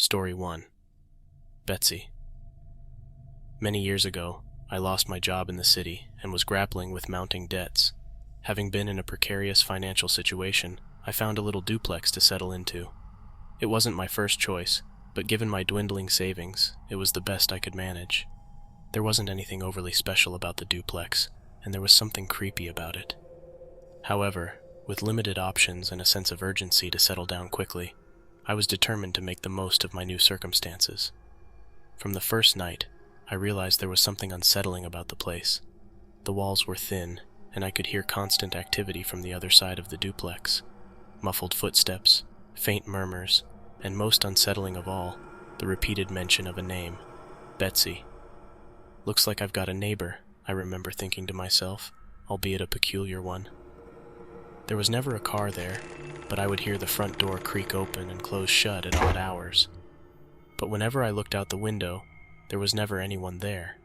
Story 1. Betsy. Many years ago, I lost my job in the city and was grappling with mounting debts. Having been in a precarious financial situation, I found a little duplex to settle into. It wasn't my first choice, but given my dwindling savings, it was the best I could manage. There wasn't anything overly special about the duplex, and there was something creepy about it. However, with limited options and a sense of urgency to settle down quickly, I was determined to make the most of my new circumstances. From the first night, I realized there was something unsettling about the place. The walls were thin, and I could hear constant activity from the other side of the duplex. Muffled footsteps, faint murmurs, and most unsettling of all, the repeated mention of a name, Betsy. Looks like I've got a neighbor, I remember thinking to myself, albeit a peculiar one. There was never a car there, but I would hear the front door creak open and close shut at odd hours. But whenever I looked out the window, there was never anyone there.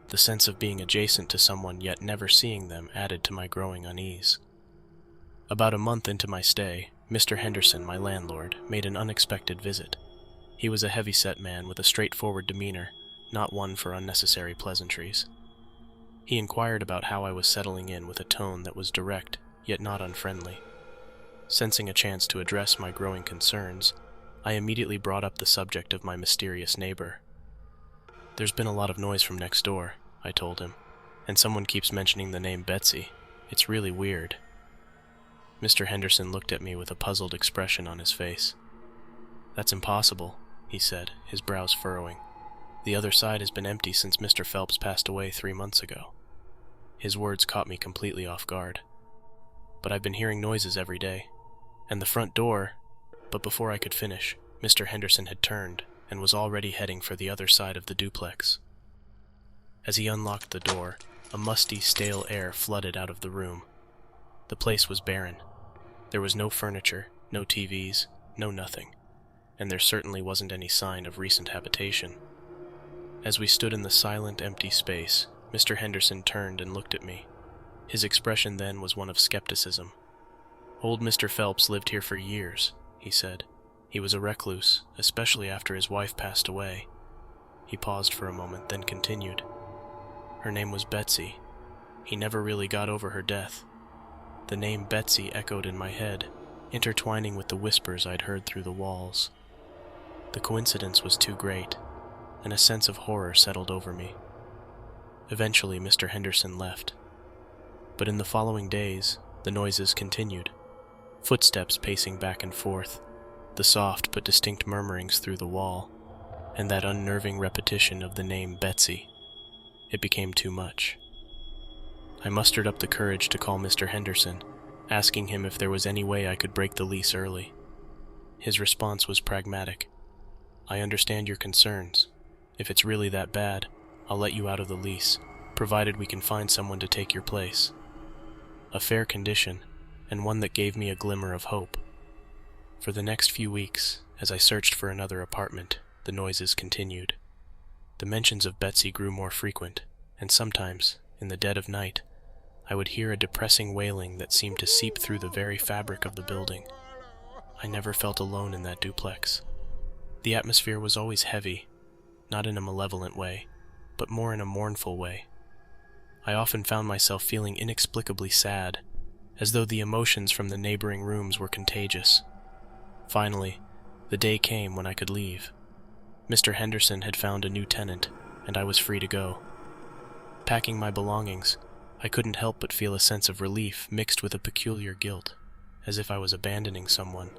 The sense of being adjacent to someone yet never seeing them added to my growing unease. About a month into my stay, Mr. Henderson, my landlord, made an unexpected visit. He was a heavy-set man with a straightforward demeanor, not one for unnecessary pleasantries. He inquired about how I was settling in with a tone that was direct, yet not unfriendly. Sensing a chance to address my growing concerns, I immediately brought up the subject of my mysterious neighbor. "There's been a lot of noise from next door," I told him, "and someone keeps mentioning the name Betsy. It's really weird." Mr. Henderson looked at me with a puzzled expression on his face. "That's impossible," he said, his brows furrowing. "The other side has been empty since Mr. Phelps passed away 3 months ago." His words caught me completely off guard. "But I've been hearing noises every day. And the front door—" But before I could finish, Mr. Henderson had turned and was already heading for the other side of the duplex. As he unlocked the door, a musty, stale air flooded out of the room. The place was barren. There was no furniture, no TVs, no nothing, and there certainly wasn't any sign of recent habitation. As we stood in the silent, empty space, Mr. Henderson turned and looked at me. His expression then was one of skepticism. "Old Mr. Phelps lived here for years," he said. "He was a recluse, especially after his wife passed away." He paused for a moment, then continued. "Her name was Betsy. He never really got over her death." The name Betsy echoed in my head, intertwining with the whispers I'd heard through the walls. The coincidence was too great, and a sense of horror settled over me. Eventually, Mr. Henderson left. But in the following days, the noises continued. Footsteps pacing back and forth, the soft but distinct murmurings through the wall, and that unnerving repetition of the name Betsy. It became too much. I mustered up the courage to call Mr. Henderson, asking him if there was any way I could break the lease early. His response was pragmatic. "I understand your concerns. If it's really that bad, I'll let you out of the lease, provided we can find someone to take your place." A fair condition, and one that gave me a glimmer of hope. For the next few weeks, as I searched for another apartment, the noises continued. The mentions of Betsy grew more frequent, and sometimes, in the dead of night, I would hear a depressing wailing that seemed to seep through the very fabric of the building. I never felt alone in that duplex. The atmosphere was always heavy, not in a malevolent way, but more in a mournful way. I often found myself feeling inexplicably sad, as though the emotions from the neighboring rooms were contagious. Finally, the day came when I could leave. Mr. Henderson had found a new tenant, and I was free to go. Packing my belongings, I couldn't help but feel a sense of relief mixed with a peculiar guilt, as if I was abandoning someone,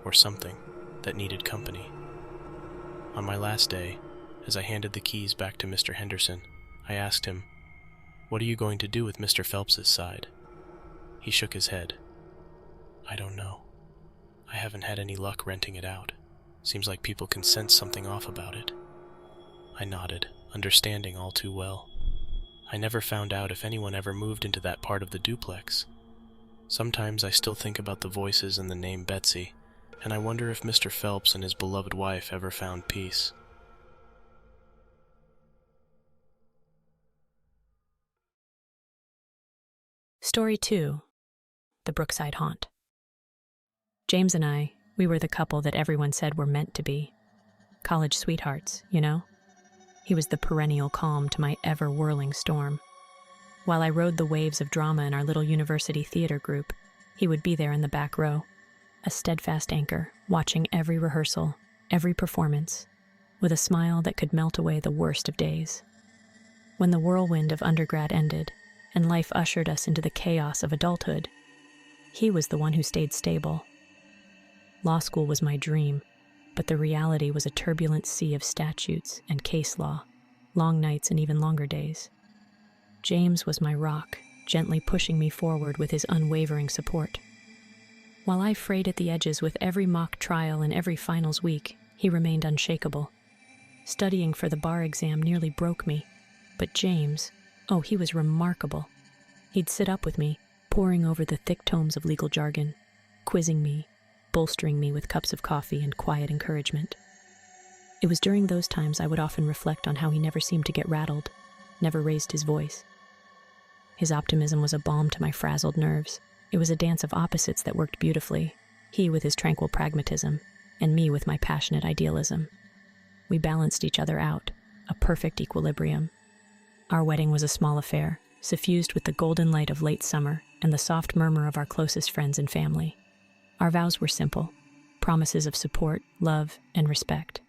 or something, that needed company. On my last day, as I handed the keys back to Mr. Henderson, I asked him, "What are you going to do with Mr. Phelps's side?" He shook his head. "I don't know. I haven't had any luck renting it out. Seems like people can sense something off about it." I nodded, understanding all too well. I never found out if anyone ever moved into that part of the duplex. Sometimes I still think about the voices and the name Betsy, and I wonder if Mr. Phelps and his beloved wife ever found peace. Story 2. The Brookside Haunt. James and I, we were the couple that everyone said were meant to be. College sweethearts, you know? He was the perennial calm to my ever-whirling storm. While I rode the waves of drama in our little university theater group, he would be there in the back row, a steadfast anchor, watching every rehearsal, every performance, with a smile that could melt away the worst of days. When the whirlwind of undergrad ended, and life ushered us into the chaos of adulthood, he was the one who stayed stable. Law school was my dream, but the reality was a turbulent sea of statutes and case law, long nights and even longer days. James was my rock, gently pushing me forward with his unwavering support. While I frayed at the edges with every mock trial and every finals week, he remained unshakable. Studying for the bar exam nearly broke me, but James, oh, he was remarkable. He'd sit up with me, poring over the thick tomes of legal jargon, quizzing me, bolstering me with cups of coffee and quiet encouragement. It was during those times I would often reflect on how he never seemed to get rattled, never raised his voice. His optimism was a balm to my frazzled nerves. It was a dance of opposites that worked beautifully, he with his tranquil pragmatism, and me with my passionate idealism. We balanced each other out, a perfect equilibrium. Our wedding was a small affair, suffused with the golden light of late summer and the soft murmur of our closest friends and family. Our vows were simple, promises of support, love, and respect.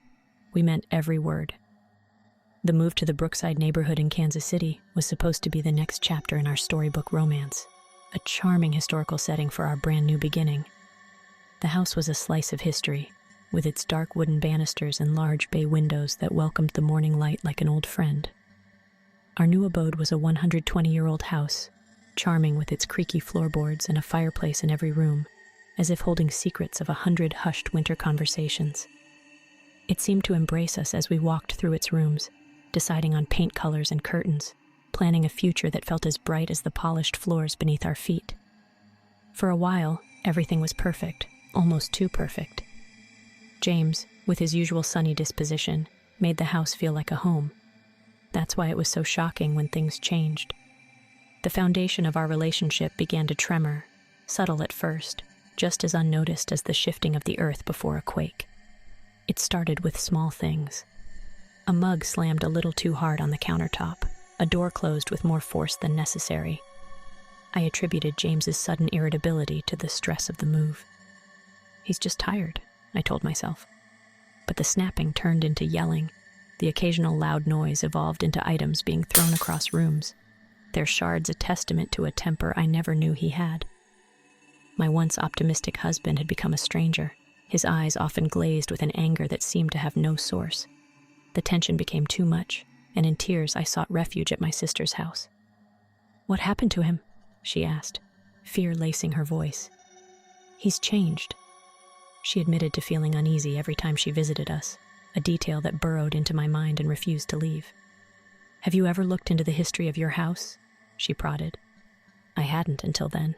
We meant every word. The move to the Brookside neighborhood in Kansas City was supposed to be the next chapter in our storybook romance, a charming historical setting for our brand new beginning. The house was a slice of history, with its dark wooden banisters and large bay windows that welcomed the morning light like an old friend. Our new abode was a 120-year-old house, charming with its creaky floorboards and a fireplace in every room, as if holding secrets of 100 hushed winter conversations. It seemed to embrace us as we walked through its rooms, deciding on paint colors and curtains, planning a future that felt as bright as the polished floors beneath our feet. For a while, everything was perfect, almost too perfect. James, with his usual sunny disposition, made the house feel like a home. That's why it was so shocking when things changed. The foundation of our relationship began to tremor, subtle at first, just as unnoticed as the shifting of the earth before a quake. It started with small things. A mug slammed a little too hard on the countertop, a door closed with more force than necessary. I attributed James's sudden irritability to the stress of the move. He's just tired, I told myself. But the snapping turned into yelling. The occasional loud noise evolved into items being thrown across rooms, their shards a testament to a temper I never knew he had. My once optimistic husband had become a stranger, his eyes often glazed with an anger that seemed to have no source. The tension became too much, and in tears I sought refuge at my sister's house. "What happened to him?" she asked, fear lacing her voice. "He's changed." She admitted to feeling uneasy every time she visited us, a detail that burrowed into my mind and refused to leave. "Have you ever looked into the history of your house?" she prodded. I hadn't until then.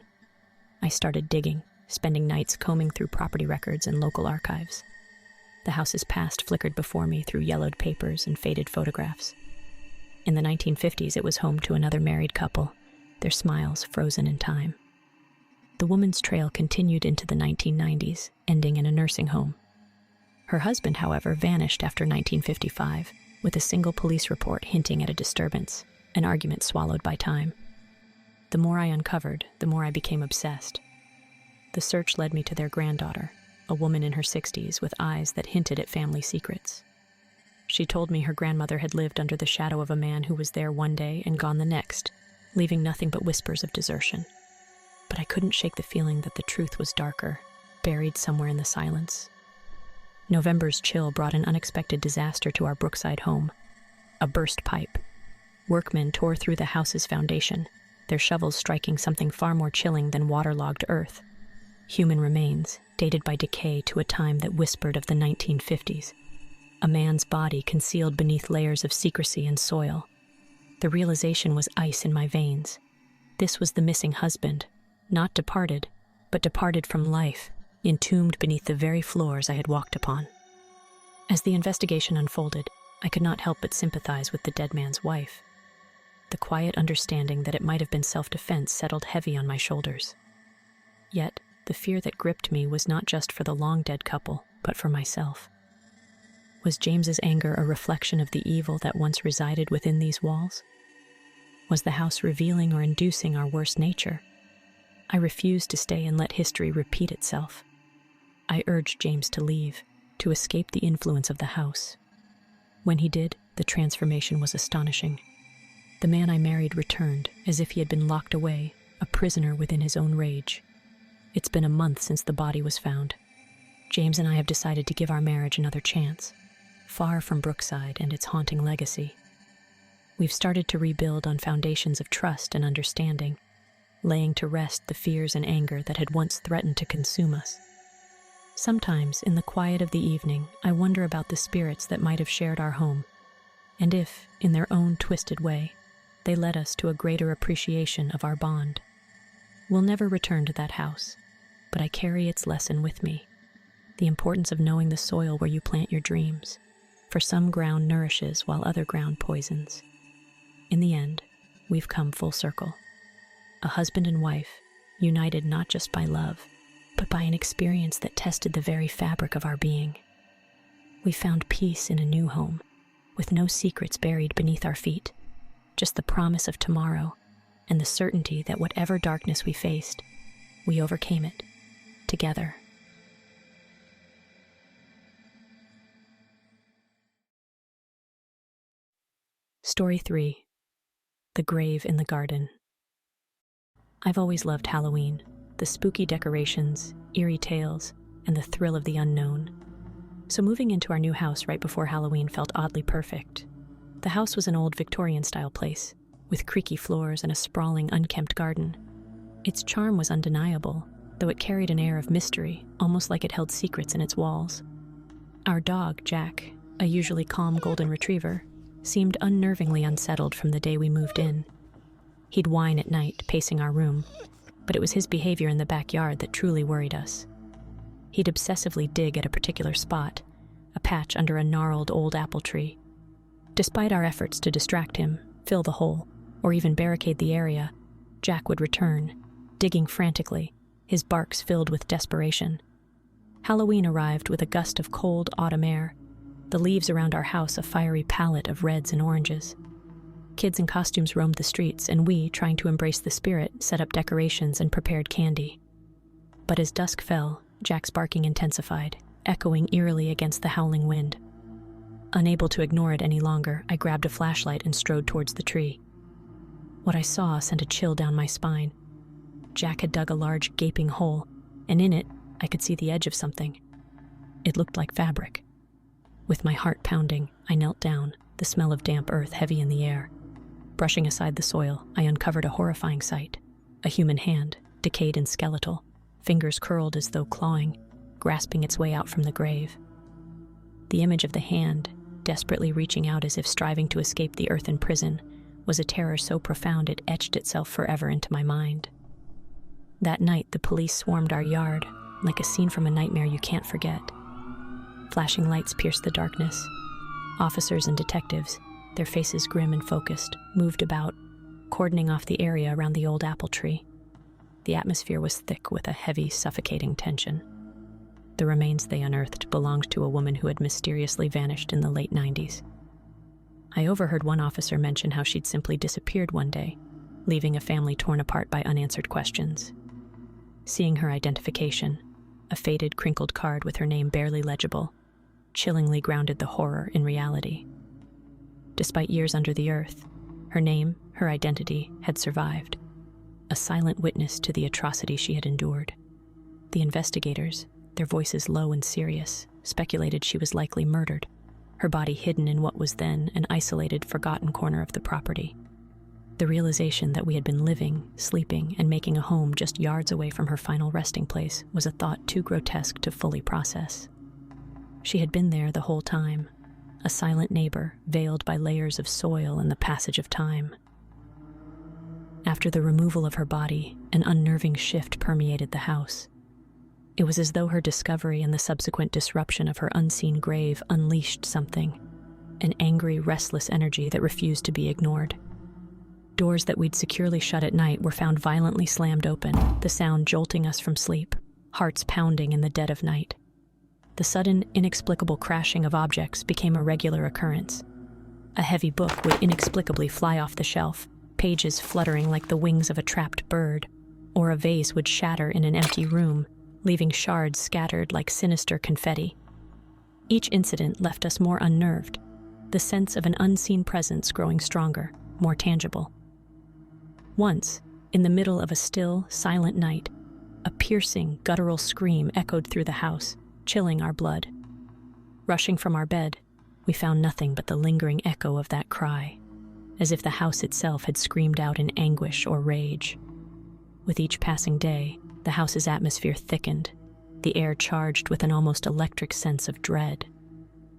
I started digging, spending nights combing through property records and local archives. The house's past flickered before me through yellowed papers and faded photographs. In the 1950s, it was home to another married couple, their smiles frozen in time. The woman's trail continued into the 1990s, ending in a nursing home. Her husband, however, vanished after 1955, with a single police report hinting at a disturbance, an argument swallowed by time. The more I uncovered, the more I became obsessed. The search led me to their granddaughter, a woman in her 60s with eyes that hinted at family secrets. She told me her grandmother had lived under the shadow of a man who was there one day and gone the next, leaving nothing but whispers of desertion. But I couldn't shake the feeling that the truth was darker, buried somewhere in the silence. November's chill brought an unexpected disaster to our Brookside home. A burst pipe. Workmen tore through the house's foundation, their shovels striking something far more chilling than waterlogged earth. Human remains, dated by decay to a time that whispered of the 1950s. A man's body concealed beneath layers of secrecy and soil. The realization was ice in my veins. This was the missing husband, not departed, but departed from life, entombed beneath the very floors I had walked upon. As the investigation unfolded, I could not help but sympathize with the dead man's wife. The quiet understanding that it might have been self-defense settled heavy on my shoulders. Yet, the fear that gripped me was not just for the long-dead couple, but for myself. Was James's anger a reflection of the evil that once resided within these walls? Was the house revealing or inducing our worst nature? I refused to stay and let history repeat itself. I urged James to leave, to escape the influence of the house. When he did, the transformation was astonishing. The man I married returned, as if he had been locked away, a prisoner within his own rage. It's been a month since the body was found. James and I have decided to give our marriage another chance, far from Brookside and its haunting legacy. We've started to rebuild on foundations of trust and understanding, laying to rest the fears and anger that had once threatened to consume us. Sometimes, in the quiet of the evening, I wonder about the spirits that might have shared our home, and if, in their own twisted way, they led us to a greater appreciation of our bond. We'll never return to that house, but I carry its lesson with me, the importance of knowing the soil where you plant your dreams, for some ground nourishes while other ground poisons. In the end, we've come full circle. A husband and wife, united not just by love, but by an experience that tested the very fabric of our being. We found peace in a new home, with no secrets buried beneath our feet, just the promise of tomorrow and the certainty that whatever darkness we faced, we overcame it, together. Story 3. The Grave in the Garden. I've always loved Halloween, the spooky decorations, eerie tales, and the thrill of the unknown. So moving into our new house right before Halloween felt oddly perfect. The house was an old Victorian-style place, with creaky floors and a sprawling, unkempt garden. Its charm was undeniable, though it carried an air of mystery, almost like it held secrets in its walls. Our dog, Jack, a usually calm golden retriever, seemed unnervingly unsettled from the day we moved in. He'd whine at night, pacing our room, but it was his behavior in the backyard that truly worried us. He'd obsessively dig at a particular spot, a patch under a gnarled old apple tree. Despite our efforts to distract him, fill the hole, or even barricade the area, Jack would return, digging frantically, his barks filled with desperation. Halloween arrived with a gust of cold autumn air, the leaves around our house a fiery palette of reds and oranges. Kids in costumes roamed the streets, and we, trying to embrace the spirit, set up decorations and prepared candy. But as dusk fell, Jack's barking intensified, echoing eerily against the howling wind. Unable to ignore it any longer, I grabbed a flashlight and strode towards the tree. What I saw sent a chill down my spine. Jack had dug a large, gaping hole, and in it, I could see the edge of something. It looked like fabric. With my heart pounding, I knelt down, the smell of damp earth heavy in the air. Brushing aside the soil, I uncovered a horrifying sight. A human hand, decayed and skeletal, fingers curled as though clawing, grasping its way out from the grave. The image of the hand, desperately reaching out as if striving to escape the earthen prison, was a terror so profound it etched itself forever into my mind. That night, the police swarmed our yard, like a scene from a nightmare you can't forget. Flashing lights pierced the darkness. Officers and detectives, their faces grim and focused, moved about, cordoning off the area around the old apple tree. The atmosphere was thick with a heavy, suffocating tension. The remains they unearthed belonged to a woman who had mysteriously vanished in the late 90s. I overheard one officer mention how she'd simply disappeared one day, leaving a family torn apart by unanswered questions. Seeing her identification, a faded, crinkled card with her name barely legible, chillingly grounded the horror in reality. Despite years under the earth, her name, her identity, had survived, a silent witness to the atrocity she had endured. The investigators, their voices low and serious, speculated she was likely murdered, her body hidden in what was then an isolated, forgotten corner of the property. The realization that we had been living, sleeping, and making a home just yards away from her final resting place was a thought too grotesque to fully process. She had been there the whole time, a silent neighbor, veiled by layers of soil and the passage of time. After the removal of her body, an unnerving shift permeated the house. It was as though her discovery and the subsequent disruption of her unseen grave unleashed something, an angry, restless energy that refused to be ignored. Doors that we'd securely shut at night were found violently slammed open, the sound jolting us from sleep, hearts pounding in the dead of night. The sudden, inexplicable crashing of objects became a regular occurrence. A heavy book would inexplicably fly off the shelf, pages fluttering like the wings of a trapped bird, or a vase would shatter in an empty room, leaving shards scattered like sinister confetti. Each incident left us more unnerved, the sense of an unseen presence growing stronger, more tangible. Once, in the middle of a still, silent night, a piercing, guttural scream echoed through the house, chilling our blood. Rushing from our bed, we found nothing but the lingering echo of that cry, as if the house itself had screamed out in anguish or rage. With each passing day, the house's atmosphere thickened, the air charged with an almost electric sense of dread.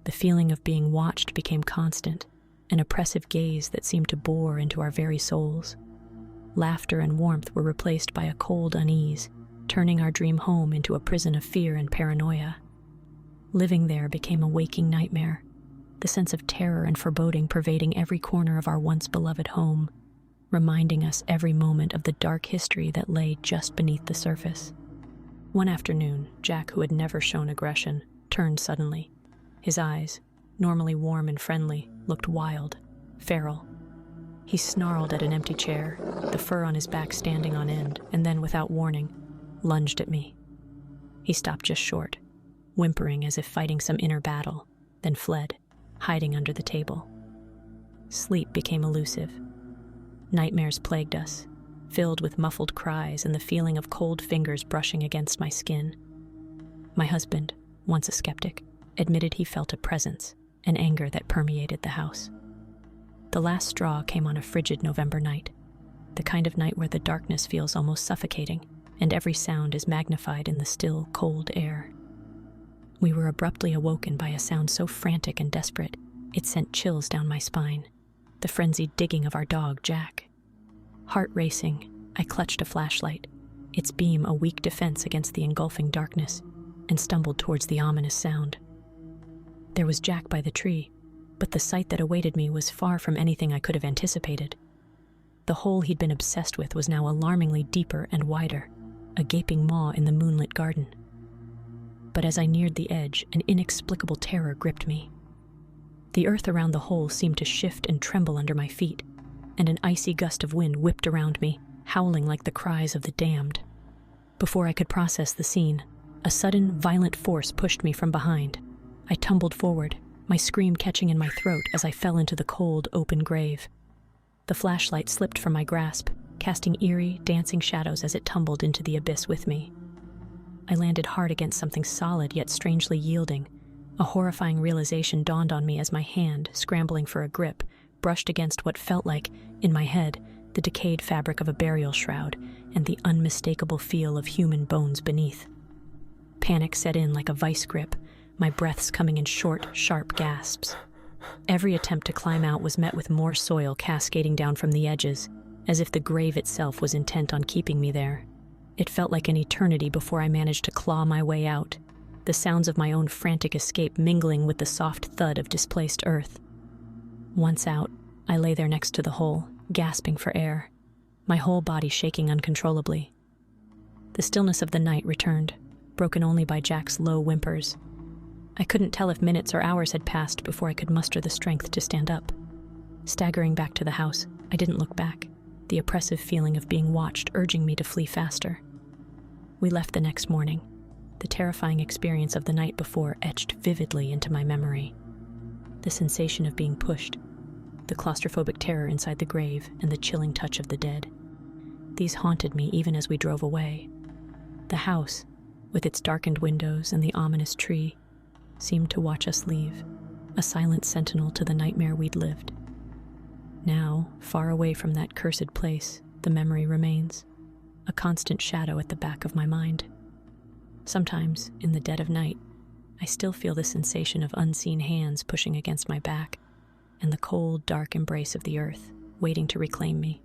The feeling of being watched became constant, an oppressive gaze that seemed to bore into our very souls. Laughter and warmth were replaced by a cold unease, turning our dream home into a prison of fear and paranoia. Living there became a waking nightmare, the sense of terror and foreboding pervading every corner of our once beloved home, reminding us every moment of the dark history that lay just beneath the surface. One afternoon, Jack, who had never shown aggression, turned suddenly. His eyes, normally warm and friendly, looked wild, feral. He snarled at an empty chair, the fur on his back standing on end, and then, without warning, lunged at me. He stopped just short, whimpering as if fighting some inner battle, then fled, hiding under the table. Sleep became elusive. Nightmares plagued us, filled with muffled cries and the feeling of cold fingers brushing against my skin. My husband, once a skeptic, admitted he felt a presence, an anger that permeated the house. The last straw came on a frigid November night, the kind of night where the darkness feels almost suffocating, and every sound is magnified in the still, cold air. We were abruptly awoken by a sound so frantic and desperate, it sent chills down my spine, the frenzied digging of our dog, Jack. Heart racing, I clutched a flashlight, its beam a weak defense against the engulfing darkness, and stumbled towards the ominous sound. There was Jack by the tree, but the sight that awaited me was far from anything I could have anticipated. The hole he'd been obsessed with was now alarmingly deeper and wider, a gaping maw in the moonlit garden. But as I neared the edge, an inexplicable terror gripped me. The earth around the hole seemed to shift and tremble under my feet, and an icy gust of wind whipped around me, howling like the cries of the damned. Before I could process the scene, a sudden, violent force pushed me from behind. I tumbled forward, my scream catching in my throat as I fell into the cold, open grave. The flashlight slipped from my grasp, casting eerie, dancing shadows as it tumbled into the abyss with me. I landed hard against something solid yet strangely yielding. A horrifying realization dawned on me as my hand, scrambling for a grip, brushed against what felt like, in my head, the decayed fabric of a burial shroud and the unmistakable feel of human bones beneath. Panic set in like a vice grip, my breaths coming in short, sharp gasps. Every attempt to climb out was met with more soil cascading down from the edges, as if the grave itself was intent on keeping me there. It felt like an eternity before I managed to claw my way out, the sounds of my own frantic escape mingling with the soft thud of displaced earth. Once out, I lay there next to the hole, gasping for air, my whole body shaking uncontrollably. The stillness of the night returned, broken only by Jack's low whimpers. I couldn't tell if minutes or hours had passed before I could muster the strength to stand up. Staggering back to the house, I didn't look back, the oppressive feeling of being watched urging me to flee faster. We left the next morning, the terrifying experience of the night before etched vividly into my memory. The sensation of being pushed, the claustrophobic terror inside the grave, and the chilling touch of the dead. These haunted me even as we drove away. The house, with its darkened windows and the ominous tree, seemed to watch us leave, a silent sentinel to the nightmare we'd lived. Now, far away from that cursed place, the memory remains, a constant shadow at the back of my mind. Sometimes, in the dead of night, I still feel the sensation of unseen hands pushing against my back, and the cold, dark embrace of the earth, waiting to reclaim me.